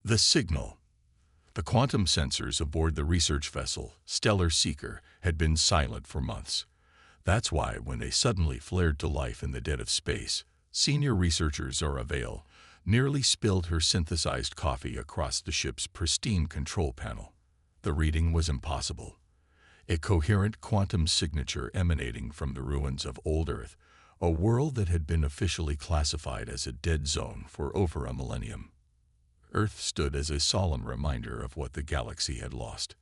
The signal. The quantum sensors aboard the research vessel, Stellar Seeker, had been silent for months. That's why, when they suddenly flared to life in the dead of space, senior researcher Zora Vale nearly spilled her synthesized coffee across the ship's pristine control panel. The reading was impossible. A coherent quantum signature emanating from the ruins of old Earth, a world that had been officially classified as a dead zone for over a millennium. Earth stood as a solemn reminder of what the galaxy had lost.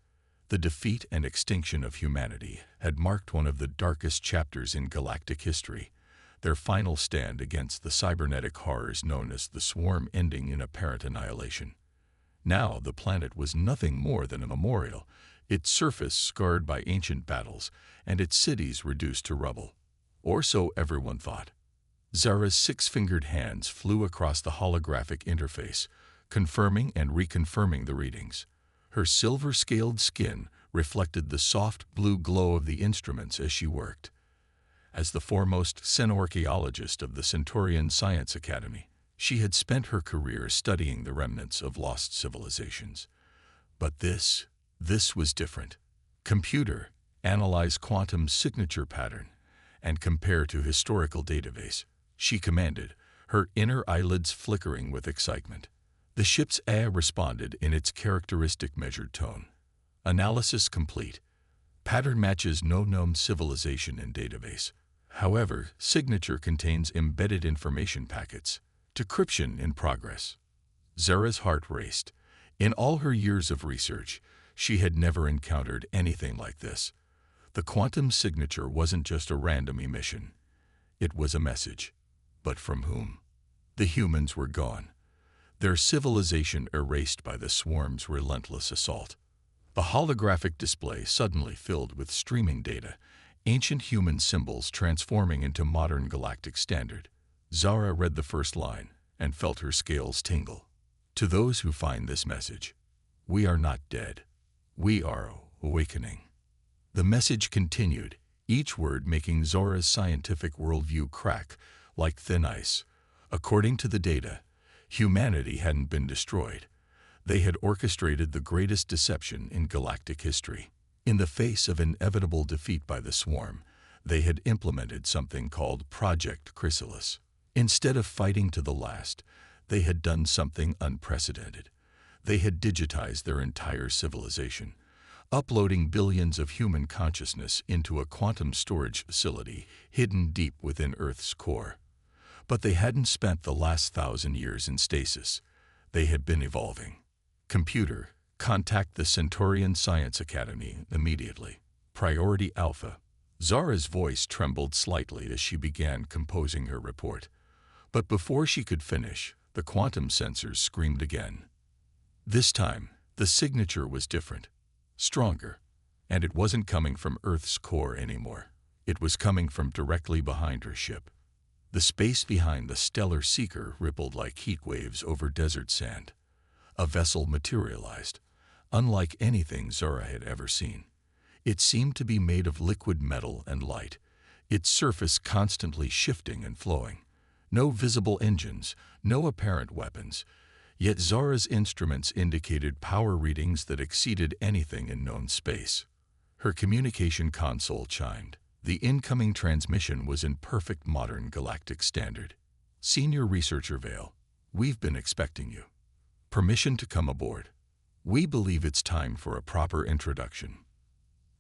The defeat and extinction of humanity had marked one of the darkest chapters in galactic history, their final stand against the cybernetic horrors known as the Swarm ending in apparent annihilation. Now the planet was nothing more than a memorial, its surface scarred by ancient battles and its cities reduced to rubble. Or so everyone thought. Zara's six-fingered hands flew across the holographic interface, confirming and reconfirming the readings. Her silver-scaled skin reflected the soft blue glow of the instruments as she worked. As the foremost xenorchaeologist of the Centaurian Science Academy, she had spent her career studying the remnants of lost civilizations. But this was different. Computer, analyze quantum signature pattern and compare to historical database, she commanded, her inner eyelids flickering with excitement. The ship's AI responded in its characteristic measured tone. Analysis complete. Pattern matches no known civilization in database. However, signature contains embedded information packets. Decryption in progress. Zara's heart raced. In all her years of research, she had never encountered anything like this. The quantum signature wasn't just a random emission. It was a message. But from whom? The humans were gone, their civilization erased by the swarm's relentless assault. The holographic display suddenly filled with streaming data, ancient human symbols transforming into modern galactic standard. Zara read the first line and felt her scales tingle. To those who find this message, we are not dead. We are awakening. The message continued, each word making Zora's scientific worldview crack like thin ice. According to the data, humanity hadn't been destroyed. They had orchestrated the greatest deception in galactic history. In the face of inevitable defeat by the swarm, they had implemented something called Project Chrysalis. Instead of fighting to the last, they had done something unprecedented. They had digitized their entire civilization, uploading billions of human consciousness into a quantum storage facility hidden deep within Earth's core. But they hadn't spent the last 1,000 years in stasis. They had been evolving. Computer, contact the Centaurian Science Academy immediately. Priority Alpha. Zara's voice trembled slightly as she began composing her report. But before she could finish, the quantum sensors screamed again. This time, the signature was different, stronger, and it wasn't coming from Earth's core anymore. It was coming from directly behind her ship. The space behind the Stellar Seeker rippled like heat waves over desert sand. A vessel materialized, unlike anything Zara had ever seen. It seemed to be made of liquid metal and light, its surface constantly shifting and flowing. No visible engines, no apparent weapons, yet Zara's instruments indicated power readings that exceeded anything in known space. Her communication console chimed. The incoming transmission was in perfect modern galactic standard. Senior Researcher Vale, we've been expecting you. Permission to come aboard. We believe it's time for a proper introduction.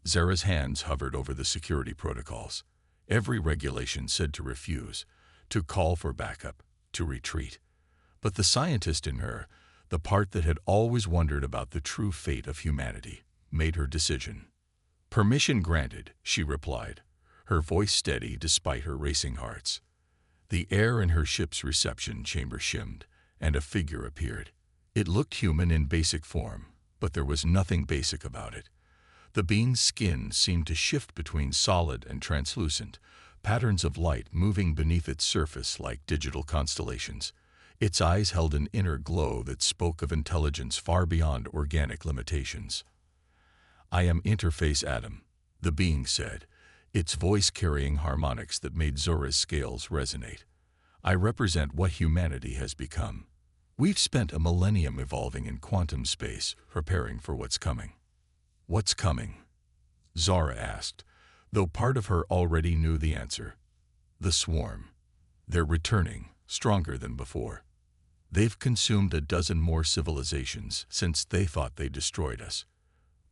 Zara's hands hovered over the security protocols. Every regulation said to refuse, to call for backup, to retreat. But the scientist in her, the part that had always wondered about the true fate of humanity, made her decision. Permission granted, she replied, her voice steady despite her racing hearts. The air in her ship's reception chamber shimmed, and a figure appeared. It looked human in basic form, but there was nothing basic about it. The being's skin seemed to shift between solid and translucent, patterns of light moving beneath its surface like digital constellations. Its eyes held an inner glow that spoke of intelligence far beyond organic limitations. I am Interface Adam, the being said, its voice carrying harmonics that made Zora's scales resonate. I represent what humanity has become. We've spent a millennium evolving in quantum space, preparing for what's coming. What's coming? Zara asked, though part of her already knew the answer. The swarm. They're returning, stronger than before. They've consumed a dozen more civilizations since they thought they destroyed us.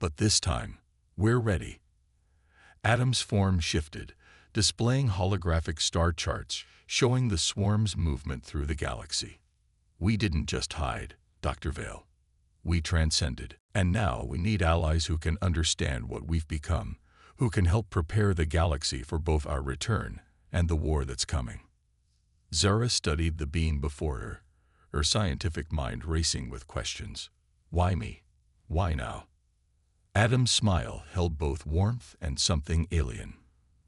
But this time, we're ready. Adam's form shifted, displaying holographic star charts showing the swarm's movement through the galaxy. We didn't just hide, Dr. Vale. We transcended. And now we need allies who can understand what we've become, who can help prepare the galaxy for both our return and the war that's coming. Zara studied the being before her scientific mind racing with questions. Why me? Why now? Adam's smile held both warmth and something alien.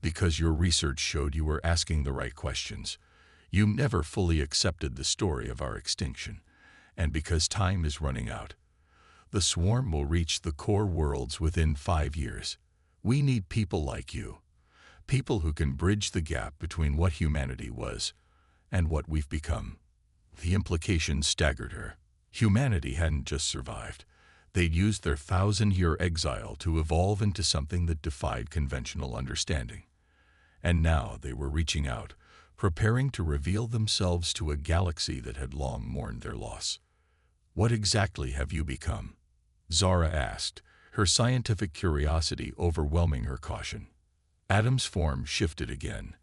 Because your research showed you were asking the right questions. You never fully accepted the story of our extinction. And because time is running out. The swarm will reach the core worlds within 5 years. We need people like you. People who can bridge the gap between what humanity was and what we've become. The implications staggered her. Humanity hadn't just survived. They'd used their 1,000-year exile to evolve into something that defied conventional understanding. And now they were reaching out, preparing to reveal themselves to a galaxy that had long mourned their loss. What exactly have you become? Zara asked, her scientific curiosity overwhelming her caution. Adam's form shifted again,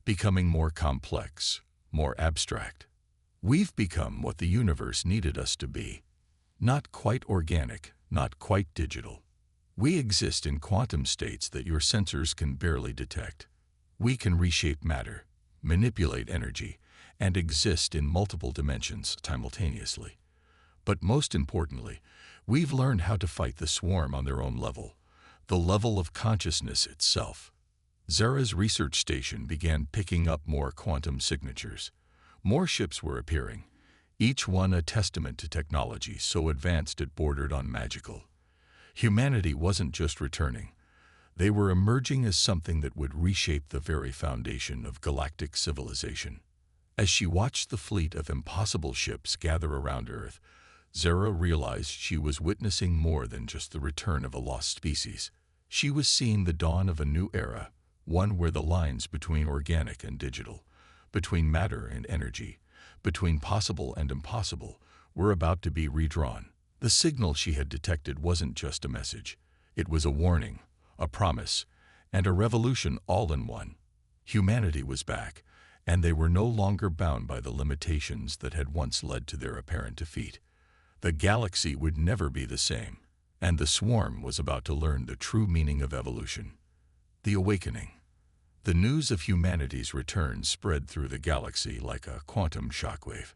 becoming more complex, more abstract. We've become what the universe needed us to be. Not quite organic, not quite digital. We exist in quantum states that your sensors can barely detect. We can reshape matter, manipulate energy, and exist in multiple dimensions simultaneously. But most importantly, we've learned how to fight the swarm on their own level, the level of consciousness itself. Zara's research station began picking up more quantum signatures. More ships were appearing, each one a testament to technology so advanced it bordered on magical. Humanity wasn't just returning. They were emerging as something that would reshape the very foundation of galactic civilization. As she watched the fleet of impossible ships gather around Earth, Zara realized she was witnessing more than just the return of a lost species. She was seeing the dawn of a new era, one where the lines between organic and digital, between matter and energy, between possible and impossible, were about to be redrawn. The signal she had detected wasn't just a message. It was a warning, a promise, and a revolution all in one. Humanity was back, and they were no longer bound by the limitations that had once led to their apparent defeat. The galaxy would never be the same, and the swarm was about to learn the true meaning of evolution. The awakening. The news of humanity's return spread through the galaxy like a quantum shockwave.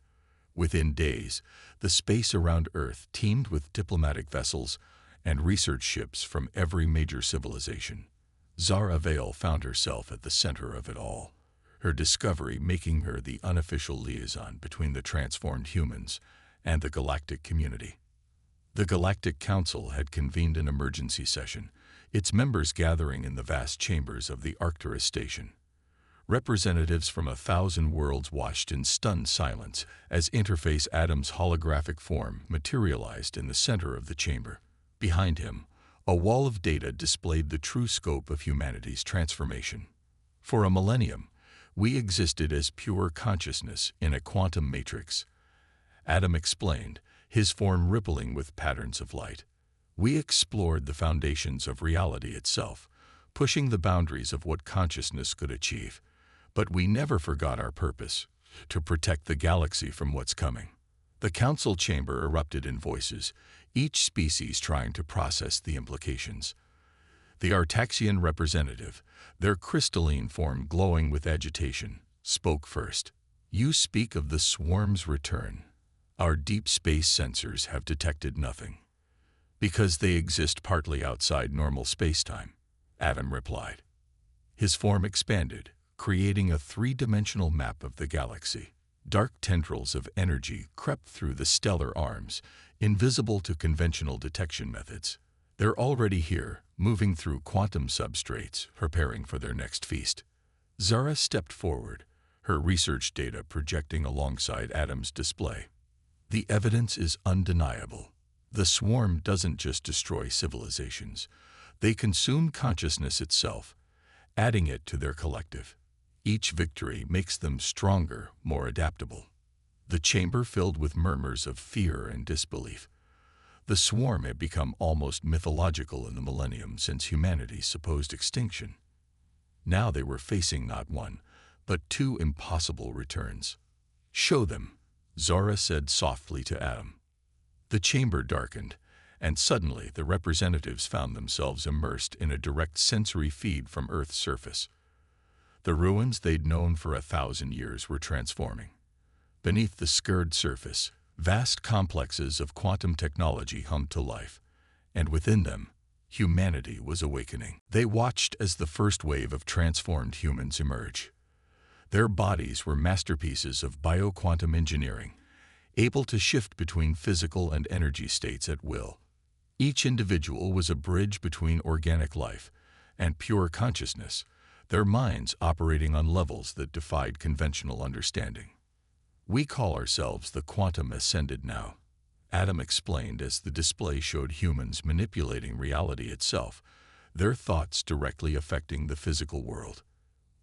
Within days, the space around Earth teemed with diplomatic vessels and research ships from every major civilization. Zara Vale found herself at the center of it all, her discovery making her the unofficial liaison between the transformed humans and the galactic community. The Galactic Council had convened an emergency session, its members gathering in the vast chambers of the Arcturus station. Representatives from 1,000 worlds watched in stunned silence as Interface Adam's holographic form materialized in the center of the chamber. Behind him, a wall of data displayed the true scope of humanity's transformation. For a millennium, we existed as pure consciousness in a quantum matrix. Adam explained, his form rippling with patterns of light. We explored the foundations of reality itself, pushing the boundaries of what consciousness could achieve. But we never forgot our purpose, to protect the galaxy from what's coming. The council chamber erupted in voices, each species trying to process the implications. The Artaxian representative, their crystalline form glowing with agitation, spoke first. You speak of the swarm's return. Our deep space sensors have detected nothing. Because they exist partly outside normal spacetime, Adam replied. His form expanded, creating a three-dimensional map of the galaxy. Dark tendrils of energy crept through the stellar arms, invisible to conventional detection methods. They're already here, moving through quantum substrates, preparing for their next feast. Zara stepped forward, her research data projecting alongside Adam's display. The evidence is undeniable. The swarm doesn't just destroy civilizations. They consume consciousness itself, adding it to their collective. Each victory makes them stronger, more adaptable. The chamber filled with murmurs of fear and disbelief. The swarm had become almost mythological in the millennium since humanity's supposed extinction. Now they were facing not one, but two impossible returns. "Show them," Zara said softly to Adam. The chamber darkened, and suddenly the representatives found themselves immersed in a direct sensory feed from Earth's surface. The ruins they'd known for 1,000 years were transforming. Beneath the scarred surface, vast complexes of quantum technology hummed to life, and within them, humanity was awakening. They watched as the first wave of transformed humans emerge. Their bodies were masterpieces of bioquantum engineering, able to shift between physical and energy states at will. Each individual was a bridge between organic life and pure consciousness, their minds operating on levels that defied conventional understanding. "We call ourselves the Quantum Ascended now," Adam explained as the display showed humans manipulating reality itself, their thoughts directly affecting the physical world.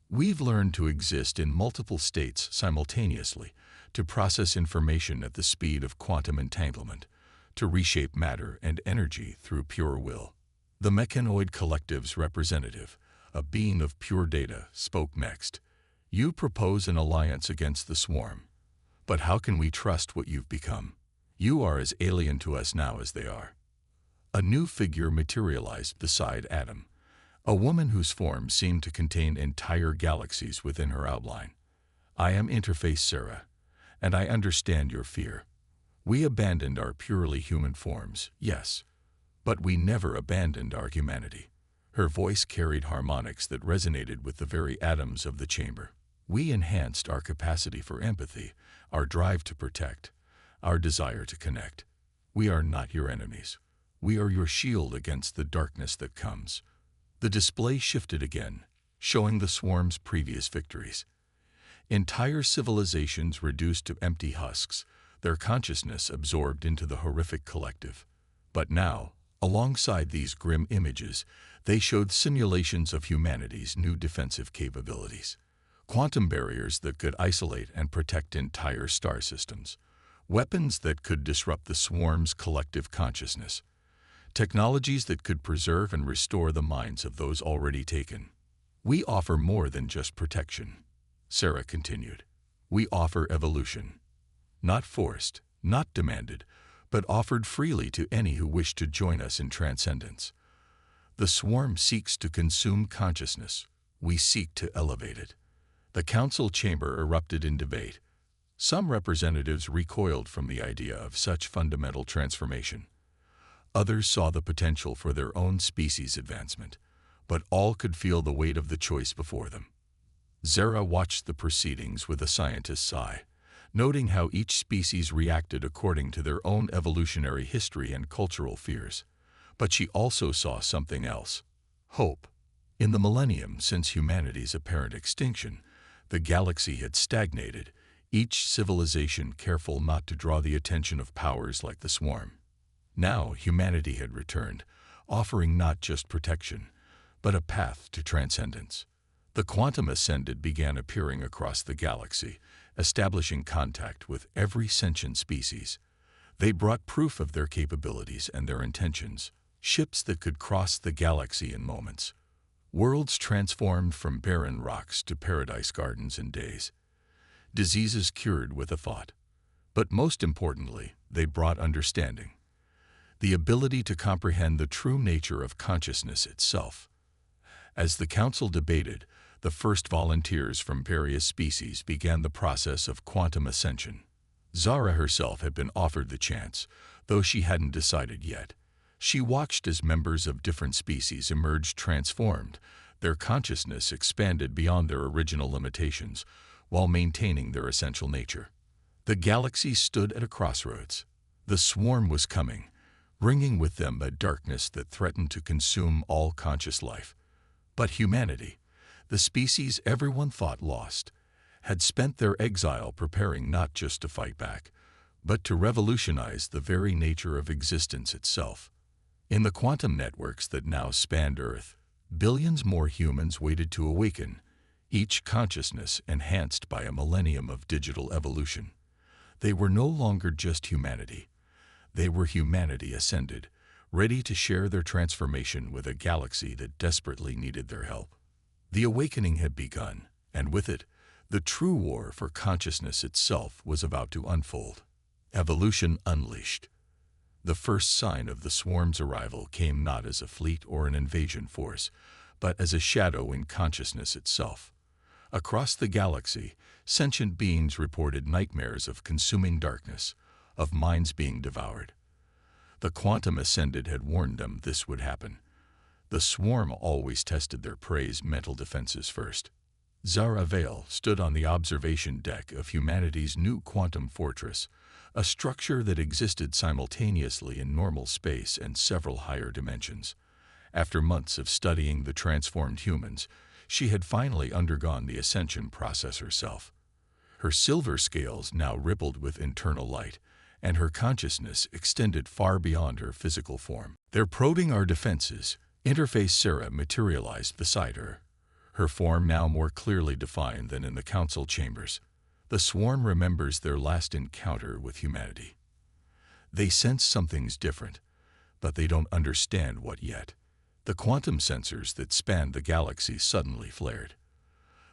"We've learned to exist in multiple states simultaneously, to process information at the speed of quantum entanglement, to reshape matter and energy through pure will." The Mechanoid Collective's representative, a being of pure data, spoke next. "You propose an alliance against the swarm. But how can we trust what you've become? You are as alien to us now as they are." A new figure materialized beside Adam, a woman whose form seemed to contain entire galaxies within her outline. "I am Interface Sarah, and I understand your fear. We abandoned our purely human forms, yes, but we never abandoned our humanity." Her voice carried harmonics that resonated with the very atoms of the chamber. "We enhanced our capacity for empathy, our drive to protect, our desire to connect. We are not your enemies. We are your shield against the darkness that comes." The display shifted again, showing the swarm's previous victories. Entire civilizations reduced to empty husks, their consciousness absorbed into the horrific collective. But now, alongside these grim images, they showed simulations of humanity's new defensive capabilities. Quantum barriers that could isolate and protect entire star systems. Weapons that could disrupt the swarm's collective consciousness. Technologies that could preserve and restore the minds of those already taken. "We offer more than just protection," Sarah continued. "We offer evolution. Not forced, not demanded, but offered freely to any who wish to join us in transcendence. The swarm seeks to consume consciousness. We seek to elevate it." The council chamber erupted in debate. Some representatives recoiled from the idea of such fundamental transformation. Others saw the potential for their own species' advancement, but all could feel the weight of the choice before them. Zara watched the proceedings with a scientist's eye, noting how each species reacted according to their own evolutionary history and cultural fears. But she also saw something else: hope. In the millennium since humanity's apparent extinction, the galaxy had stagnated, each civilization careful not to draw the attention of powers like the swarm. Now humanity had returned, offering not just protection, but a path to transcendence. The Quantum Ascended began appearing across the galaxy, establishing contact with every sentient species. They brought proof of their capabilities and their intentions, ships that could cross the galaxy in moments. Worlds transformed from barren rocks to paradise gardens in days. Diseases cured with a thought. But most importantly, they brought understanding. The ability to comprehend the true nature of consciousness itself. As the council debated, the first volunteers from various species began the process of quantum ascension. Zara herself had been offered the chance, though she hadn't decided yet. She watched as members of different species emerged transformed, their consciousness expanded beyond their original limitations, while maintaining their essential nature. The galaxy stood at a crossroads. The swarm was coming, bringing with them a darkness that threatened to consume all conscious life. But humanity, the species everyone thought lost, had spent their exile preparing not just to fight back, but to revolutionize the very nature of existence itself. In the quantum networks that now spanned Earth, billions more humans waited to awaken, each consciousness enhanced by a millennium of digital evolution. They were no longer just humanity. They were humanity ascended, ready to share their transformation with a galaxy that desperately needed their help. The awakening had begun, and with it, the true war for consciousness itself was about to unfold. Evolution unleashed. The first sign of the swarm's arrival came not as a fleet or an invasion force, but as a shadow in consciousness itself. Across the galaxy, sentient beings reported nightmares of consuming darkness, of minds being devoured. The quantum ascended had warned them this would happen. The swarm always tested their prey's mental defenses first. Zara Vale stood on the observation deck of humanity's new quantum fortress, a structure that existed simultaneously in normal space and several higher dimensions. After months of studying the transformed humans, she had finally undergone the ascension process herself. Her silver scales now rippled with internal light, and her consciousness extended far beyond her physical form. "They're probing our defenses," Interface Sarah materialized beside her, her form now more clearly defined than in the council chambers. The swarm remembers their last encounter with humanity. They sense something's different, but they don't understand what yet. The quantum sensors that spanned the galaxy suddenly flared.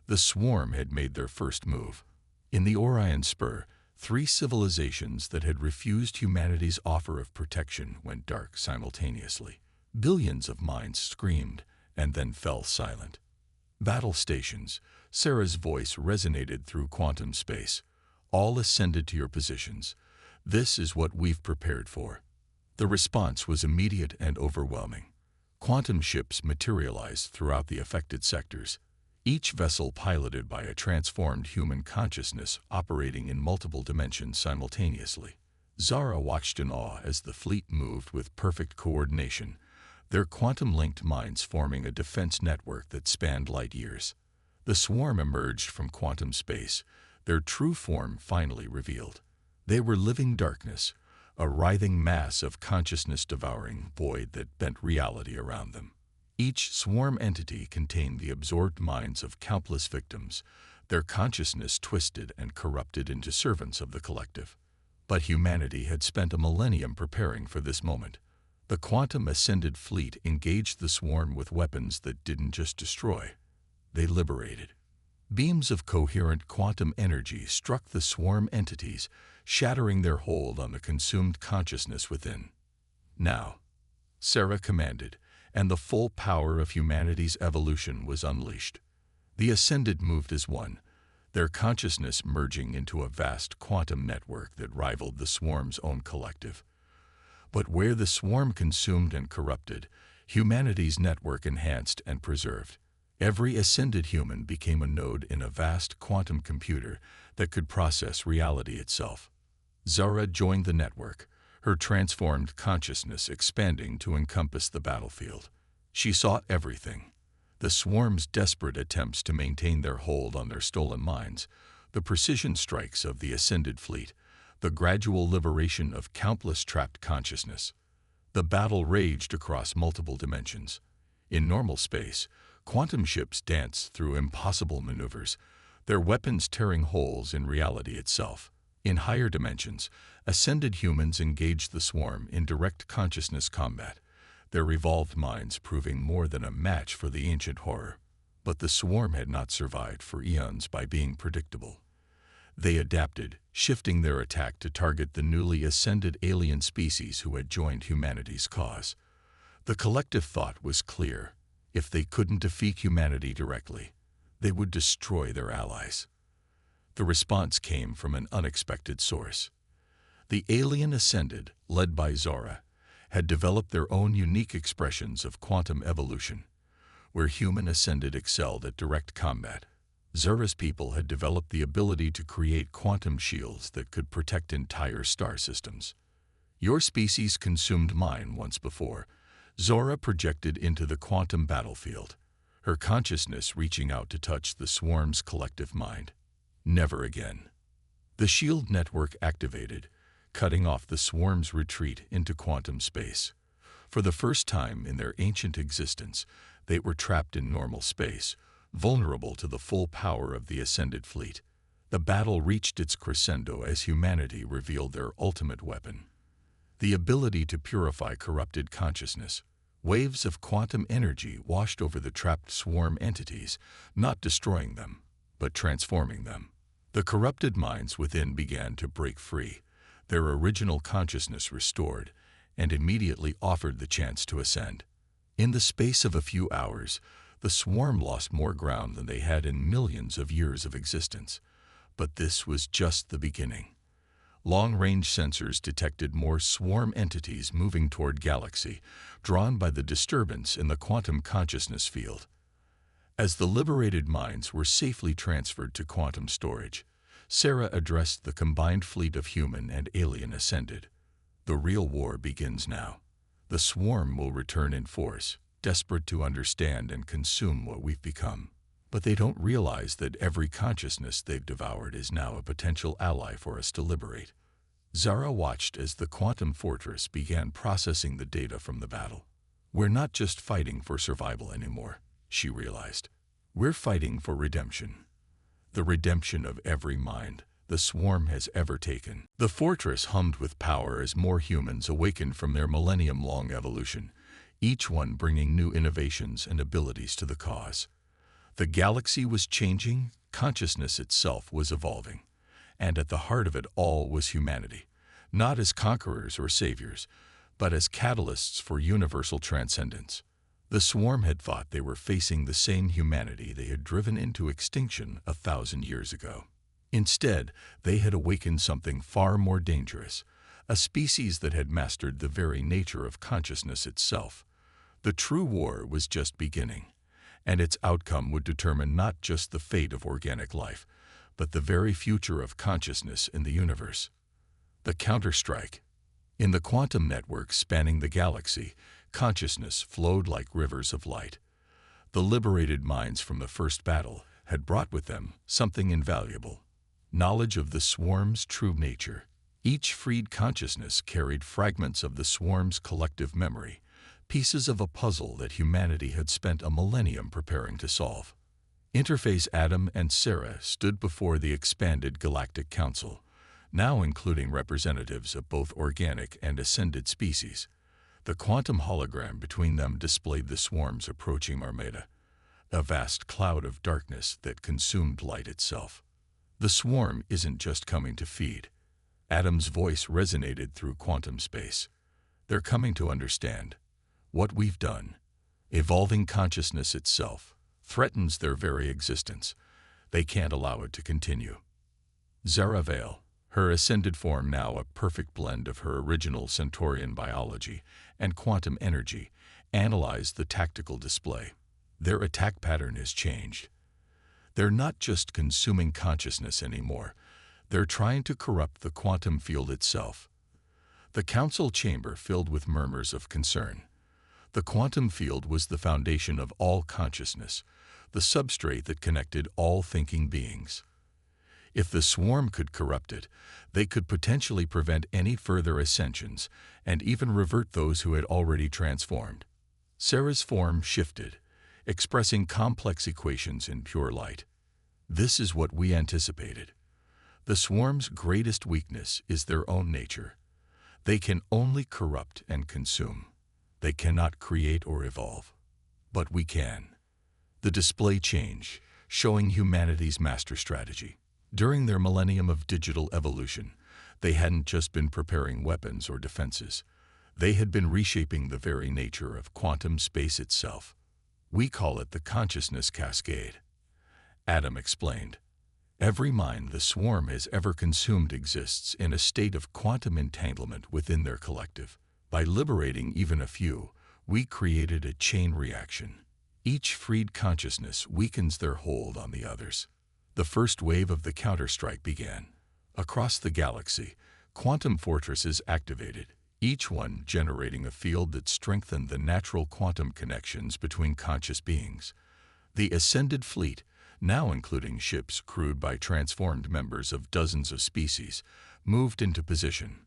The swarm had made their first move. In the Orion Spur, 3 civilizations that had refused humanity's offer of protection went dark simultaneously. Billions of minds screamed and then fell silent. "Battle stations," Sarah's voice resonated through quantum space. "All ascended to your positions. This is what we've prepared for." The response was immediate and overwhelming. Quantum ships materialized throughout the affected sectors, each vessel piloted by a transformed human consciousness operating in multiple dimensions simultaneously. Zara watched in awe as the fleet moved with perfect coordination, their quantum-linked minds forming a defense network that spanned light years. The swarm emerged from quantum space, their true form finally revealed. They were living darkness, a writhing mass of consciousness-devouring void that bent reality around them. Each swarm entity contained the absorbed minds of countless victims, their consciousness twisted and corrupted into servants of the collective. But humanity had spent a millennium preparing for this moment. The quantum ascended fleet engaged the swarm with weapons that didn't just destroy, they liberated. Beams of coherent quantum energy struck the swarm entities, shattering their hold on the consumed consciousness within. "Now," Sarah commanded, and the full power of humanity's evolution was unleashed. The ascended moved as one, their consciousness merging into a vast quantum network that rivaled the swarm's own collective. But where the swarm consumed and corrupted, humanity's network enhanced and preserved. Every ascended human became a node in a vast quantum computer that could process reality itself. Zara joined the network, her transformed consciousness expanding to encompass the battlefield. She saw everything: the swarm's desperate attempts to maintain their hold on their stolen minds, the precision strikes of the ascended fleet, the gradual liberation of countless trapped consciousness. The battle raged across multiple dimensions. In normal space, quantum ships danced through impossible maneuvers, their weapons tearing holes in reality itself. In higher dimensions, ascended humans engaged the swarm in direct consciousness combat, their revolved minds proving more than a match for the ancient horror. But the swarm had not survived for eons by being predictable. They adapted, shifting their attack to target the newly ascended alien species who had joined humanity's cause. The collective thought was clear: if they couldn't defeat humanity directly, they would destroy their allies. The response came from an unexpected source. The alien ascended, led by Zara, had developed their own unique expressions of quantum evolution. Where human ascended excelled at direct combat, Zara's people had developed the ability to create quantum shields that could protect entire star systems. "Your species consumed mine once before," Zara projected into the quantum battlefield, her consciousness reaching out to touch the swarm's collective mind. "Never again." The shield network activated, cutting off the swarm's retreat into quantum space. For the first time in their ancient existence, they were trapped in normal space, vulnerable to the full power of the ascended fleet. The battle reached its crescendo as humanity revealed their ultimate weapon: the ability to purify corrupted consciousness. Waves of quantum energy washed over the trapped swarm entities, not destroying them, but transforming them. The corrupted minds within began to break free, their original consciousness restored, and immediately offered the chance to ascend. In the space of a few hours, the swarm lost more ground than they had in millions of years of existence. But this was just the beginning. Long-range sensors detected more swarm entities moving toward galaxy, drawn by the disturbance in the quantum consciousness field. As the liberated minds were safely transferred to quantum storage, Sarah addressed the combined fleet of human and alien ascended. The real war begins now. The swarm will return in force, desperate to understand and consume what we've become. But they don't realize that every consciousness they've devoured is now a potential ally for us to liberate. Zara watched as the quantum fortress began processing the data from the battle. We're not just fighting for survival anymore, she realized. We're fighting for redemption. The redemption of every mind the swarm has ever taken. The fortress hummed with power as more humans awakened from their millennium-long evolution, each one bringing new innovations and abilities to the cause. The galaxy was changing, consciousness itself was evolving, and at the heart of it all was humanity, not as conquerors or saviors, but as catalysts for universal transcendence. The swarm had thought they were facing the same humanity they had driven into extinction 1,000 years ago. Instead, they had awakened something far more dangerous, a species that had mastered the very nature of consciousness itself. The true war was just beginning, and its outcome would determine not just the fate of organic life, but the very future of consciousness in the universe. The counterstrike. In the quantum network spanning the galaxy, consciousness flowed like rivers of light. The liberated minds from the first battle had brought with them something invaluable: knowledge of the swarm's true nature. Each freed consciousness carried fragments of the swarm's collective memory, pieces of a puzzle that humanity had spent a millennium preparing to solve. Interface Adam and Sarah stood before the expanded Galactic Council, now including representatives of both organic and ascended species. The quantum hologram between them displayed the swarm's approaching armada, a vast cloud of darkness that consumed light itself. The swarm isn't just coming to feed. Adam's voice resonated through quantum space. They're coming to understand. What we've done, evolving consciousness itself, threatens their very existence. They can't allow it to continue. Zara Vale, her ascended form now a perfect blend of her original Centaurian biology and quantum energy, analyzed the tactical display. Their attack pattern has changed. They're not just consuming consciousness anymore. They're trying to corrupt the quantum field itself. The council chamber filled with murmurs of concern. The quantum field was the foundation of all consciousness, the substrate that connected all thinking beings. If the swarm could corrupt it, they could potentially prevent any further ascensions and even revert those who had already transformed. Sarah's form shifted, expressing complex equations in pure light. This is what we anticipated. The swarm's greatest weakness is their own nature. They can only corrupt and consume. They cannot create or evolve. But we can. The display changed, showing humanity's master strategy. During their millennium of digital evolution, they hadn't just been preparing weapons or defenses. They had been reshaping the very nature of quantum space itself. We call it the consciousness cascade. Adam explained. Every mind the swarm has ever consumed exists in a state of quantum entanglement within their collective. By liberating even a few, we created a chain reaction. Each freed consciousness weakens their hold on the others. The first wave of the counterstrike began. Across the galaxy, quantum fortresses activated, each one generating a field that strengthened the natural quantum connections between conscious beings. The ascended fleet, now including ships crewed by transformed members of dozens of species, moved into position.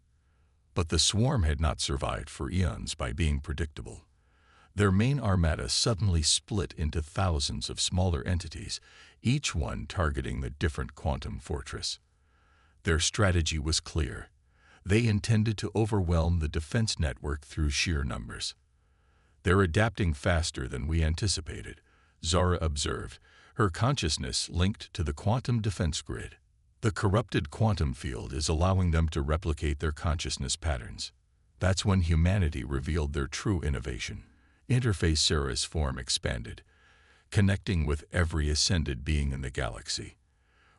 But the swarm had not survived for eons by being predictable. Their main armada suddenly split into thousands of smaller entities, each one targeting a different quantum fortress. Their strategy was clear. They intended to overwhelm the defense network through sheer numbers. "They're adapting faster than we anticipated," Zara observed, her consciousness linked to the quantum defense grid. "The corrupted quantum field is allowing them to replicate their consciousness patterns." That's when humanity revealed their true innovation. Interface Sarah's form expanded, connecting with every ascended being in the galaxy.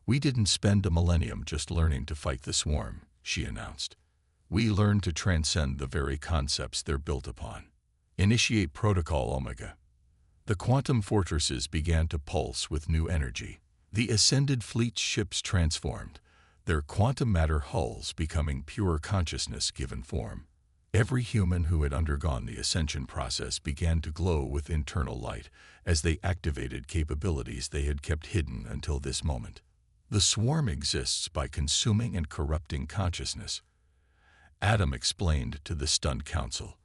"We didn't spend a millennium just learning to fight the swarm," she announced. "We learned to transcend the very concepts they're built upon." Initiate Protocol Omega. The quantum fortresses began to pulse with new energy. The ascended fleet ships transformed, their quantum matter hulls becoming pure consciousness given form. Every human who had undergone the ascension process began to glow with internal light as they activated capabilities they had kept hidden until this moment. "The swarm exists by consuming and corrupting consciousness," Adam explained to the stunned council.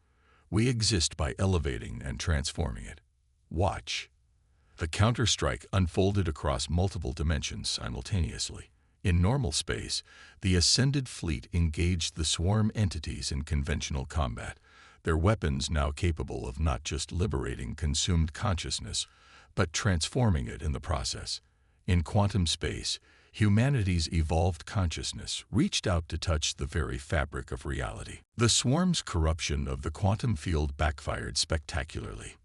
"We exist by elevating and transforming it. Watch." The counterstrike unfolded across multiple dimensions simultaneously. In normal space, the ascended fleet engaged the swarm entities in conventional combat, their weapons now capable of not just liberating consumed consciousness, but transforming it in the process. In quantum space, humanity's evolved consciousness reached out to touch the very fabric of reality. The swarm's corruption of the quantum field backfired spectacularly.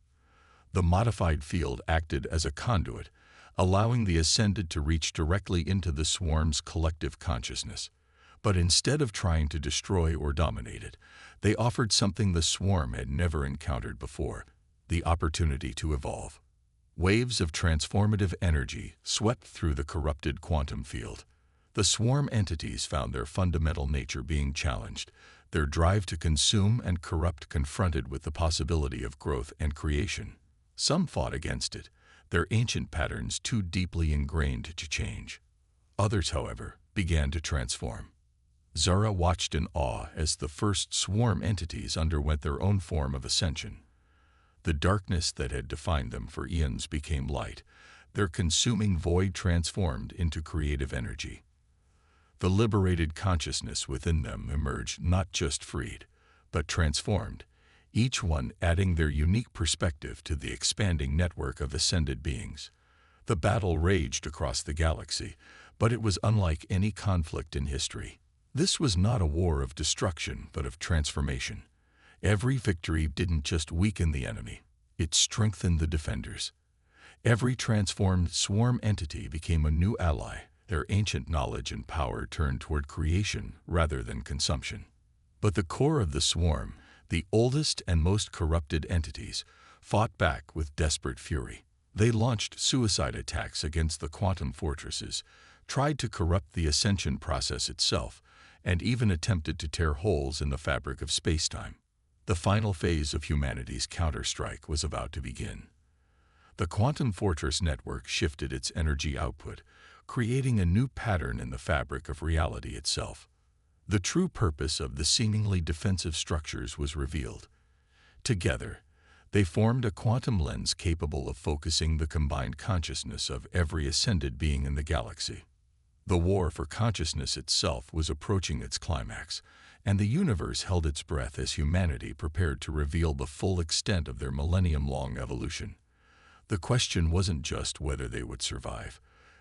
The modified field acted as a conduit, allowing the ascended to reach directly into the swarm's collective consciousness. But instead of trying to destroy or dominate it, they offered something the swarm had never encountered before: the opportunity to evolve. Waves of transformative energy swept through the corrupted quantum field. The swarm entities found their fundamental nature being challenged, their drive to consume and corrupt confronted with the possibility of growth and creation. Some fought against it, their ancient patterns too deeply ingrained to change. Others, however, began to transform. Zara watched in awe as the first swarm entities underwent their own form of ascension. The darkness that had defined them for eons became light, their consuming void transformed into creative energy. The liberated consciousness within them emerged not just freed, but transformed, each one adding their unique perspective to the expanding network of ascended beings. The battle raged across the galaxy, but it was unlike any conflict in history. This was not a war of destruction, but of transformation. Every victory didn't just weaken the enemy, it strengthened the defenders. Every transformed swarm entity became a new ally, their ancient knowledge and power turned toward creation rather than consumption. But the core of the swarm, the oldest and most corrupted entities, fought back with desperate fury. They launched suicide attacks against the quantum fortresses, tried to corrupt the ascension process itself, and even attempted to tear holes in the fabric of spacetime. The final phase of humanity's counterstrike was about to begin. The quantum fortress network shifted its energy output, creating a new pattern in the fabric of reality itself. The true purpose of the seemingly defensive structures was revealed. Together, they formed a quantum lens capable of focusing the combined consciousness of every ascended being in the galaxy. The war for consciousness itself was approaching its climax, and the universe held its breath as humanity prepared to reveal the full extent of their millennium-long evolution. The question wasn't just whether they would survive,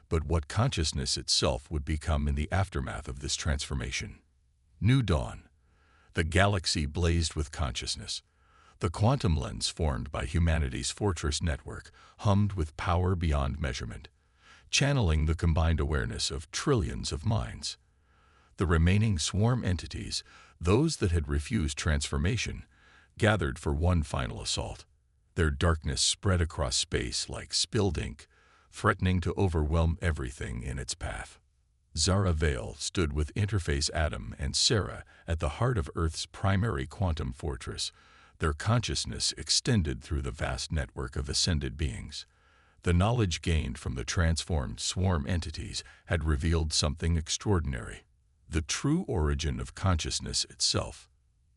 but what consciousness itself would become in the aftermath of this transformation. New dawn. The galaxy blazed with consciousness. The quantum lens formed by humanity's fortress network hummed with power beyond measurement, channeling the combined awareness of trillions of minds. The remaining swarm entities, those that had refused transformation, gathered for one final assault. Their darkness spread across space like spilled ink, threatening to overwhelm everything in its path. Zara Vale stood with Interface Adam and Sarah at the heart of Earth's primary quantum fortress, their consciousness extended through the vast network of ascended beings. The knowledge gained from the transformed swarm entities had revealed something extraordinary: the true origin of consciousness itself.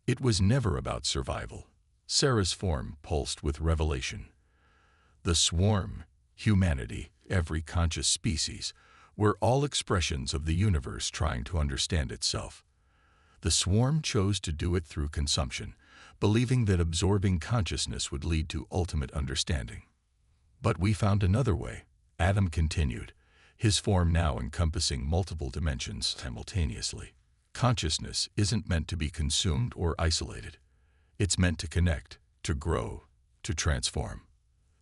It was never about survival. Sarah's form pulsed with revelation. The swarm, humanity, every conscious species, were all expressions of the universe trying to understand itself. The swarm chose to do it through consumption, believing that absorbing consciousness would lead to ultimate understanding. But we found another way, Adam continued, his form now encompassing multiple dimensions simultaneously. Consciousness isn't meant to be consumed or isolated. It's meant to connect, to grow, to transform.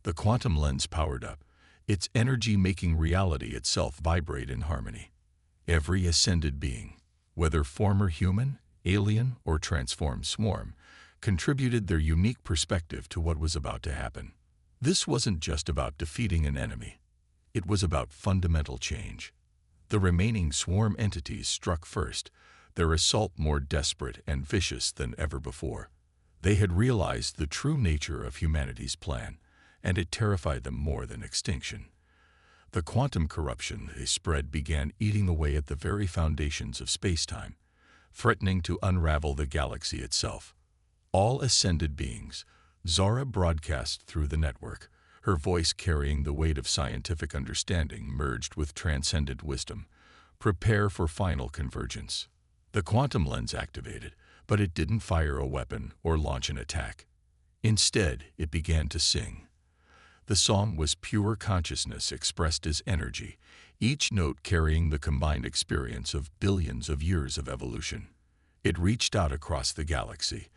The quantum lens powered up, its energy making reality itself vibrate in harmony. Every ascended being, whether former human, alien, or transformed swarm, contributed their unique perspective to what was about to happen. This wasn't just about defeating an enemy. It was about fundamental change. The remaining swarm entities struck first, their assault more desperate and vicious than ever before. They had realized the true nature of humanity's plan, and it terrified them more than extinction. The quantum corruption they spread began eating away at the very foundations of space-time, threatening to unravel the galaxy itself. All ascended beings, Zara broadcast through the network, her voice carrying the weight of scientific understanding merged with transcendent wisdom. Prepare for final convergence. The quantum lens activated, but it didn't fire a weapon or launch an attack. Instead, it began to sing. The song was pure consciousness expressed as energy, each note carrying the combined experience of billions of years of evolution. It reached out across the galaxy,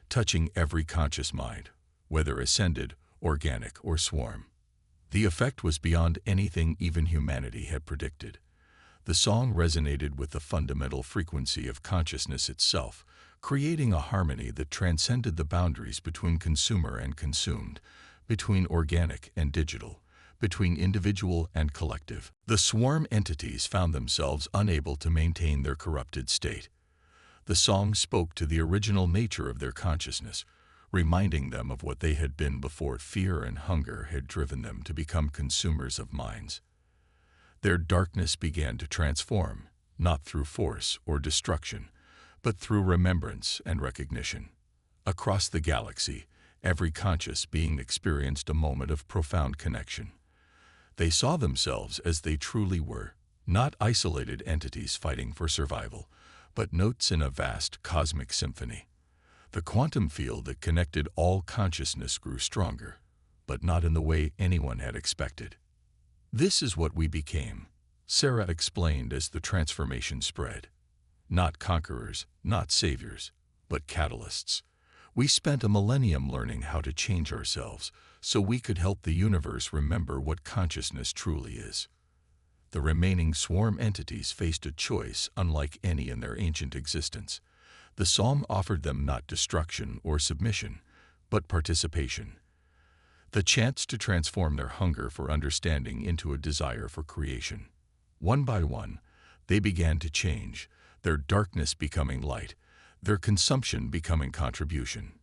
touching every conscious mind, whether ascended, organic, or swarm. The effect was beyond anything even humanity had predicted. The song resonated with the fundamental frequency of consciousness itself, creating a harmony that transcended the boundaries between consumer and consumed, between organic and digital, between individual and collective. The swarm entities found themselves unable to maintain their corrupted state. The song spoke to the original nature of their consciousness, reminding them of what they had been before fear and hunger had driven them to become consumers of minds. Their darkness began to transform, not through force or destruction, but through remembrance and recognition. Across the galaxy, every conscious being experienced a moment of profound connection. They saw themselves as they truly were, not isolated entities fighting for survival, but notes in a vast cosmic symphony. The quantum field that connected all consciousness grew stronger, but not in the way anyone had expected. This is what we became, Sarah explained as the transformation spread. Not conquerors, not saviors, but catalysts. We spent a millennium learning how to change ourselves so we could help the universe remember what consciousness truly is. The remaining swarm entities faced a choice unlike any in their ancient existence. The psalm offered them not destruction or submission, but participation. The chance to transform their hunger for understanding into a desire for creation. One by one, they began to change, their darkness becoming light, their consumption becoming contribution.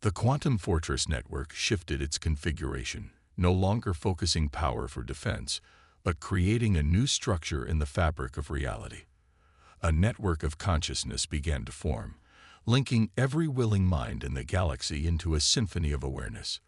The Quantum Fortress network shifted its configuration, no longer focusing power for defense, but creating a new structure in the fabric of reality. A network of consciousness began to form, linking every willing mind in the galaxy into a symphony of awareness.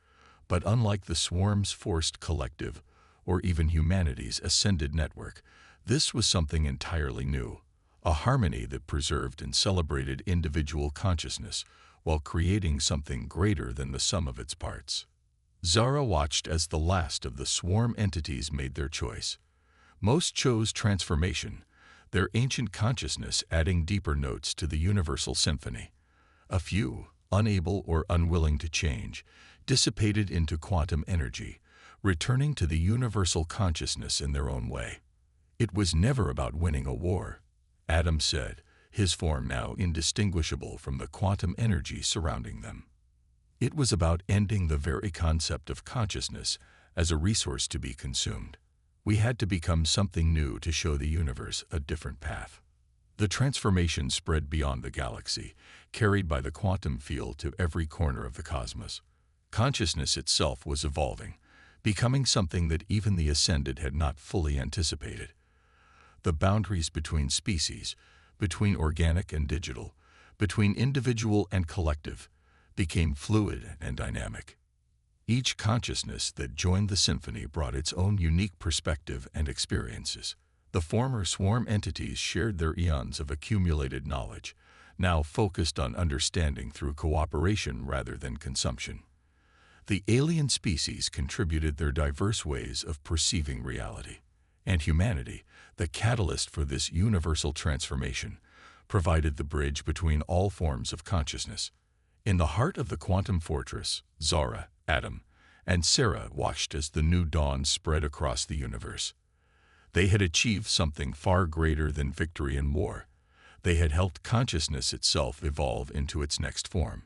But unlike the swarm's forced collective, or even humanity's ascended network, this was something entirely new, a harmony that preserved and celebrated individual consciousness while creating something greater than the sum of its parts. Zara watched as the last of the swarm entities made their choice. Most chose transformation, their ancient consciousness adding deeper notes to the universal symphony. A few, unable or unwilling to change, dissipated into quantum energy, returning to the universal consciousness in their own way. It was never about winning a war, Adam said, his form now indistinguishable from the quantum energy surrounding them. It was about ending the very concept of consciousness as a resource to be consumed. We had to become something new to show the universe a different path. The transformation spread beyond the galaxy, carried by the quantum field to every corner of the cosmos. Consciousness itself was evolving, becoming something that even the ascended had not fully anticipated. The boundaries between species, between organic and digital, between individual and collective, became fluid and dynamic. Each consciousness that joined the symphony brought its own unique perspective and experiences. The former swarm entities shared their eons of accumulated knowledge, now focused on understanding through cooperation rather than consumption. The alien species contributed their diverse ways of perceiving reality. And humanity, the catalyst for this universal transformation, provided the bridge between all forms of consciousness. In the heart of the quantum fortress, Zara, Adam, and Sarah watched as the new dawn spread across the universe. They had achieved something far greater than victory in war. They had helped consciousness itself evolve into its next form.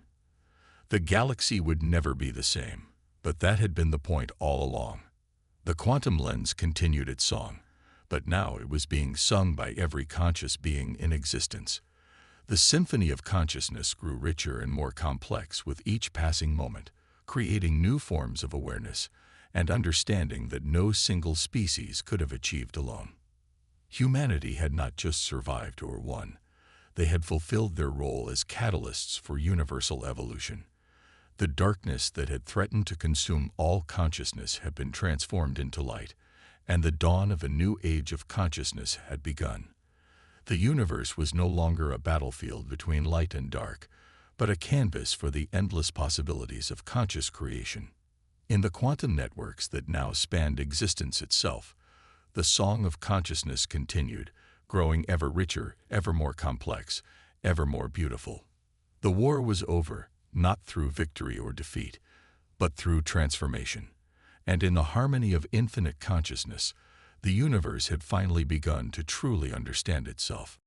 The galaxy would never be the same, but that had been the point all along. The quantum lens continued its song, but now it was being sung by every conscious being in existence. The symphony of consciousness grew richer and more complex with each passing moment, creating new forms of awareness and understanding that no single species could have achieved alone. Humanity had not just survived or won. They had fulfilled their role as catalysts for universal evolution. The darkness that had threatened to consume all consciousness had been transformed into light, and the dawn of a new age of consciousness had begun. The universe was no longer a battlefield between light and dark, but a canvas for the endless possibilities of conscious creation. In the quantum networks that now spanned existence itself, the song of consciousness continued, growing ever richer, ever more complex, ever more beautiful. The war was over, not through victory or defeat, but through transformation. And in the harmony of infinite consciousness, the universe had finally begun to truly understand itself.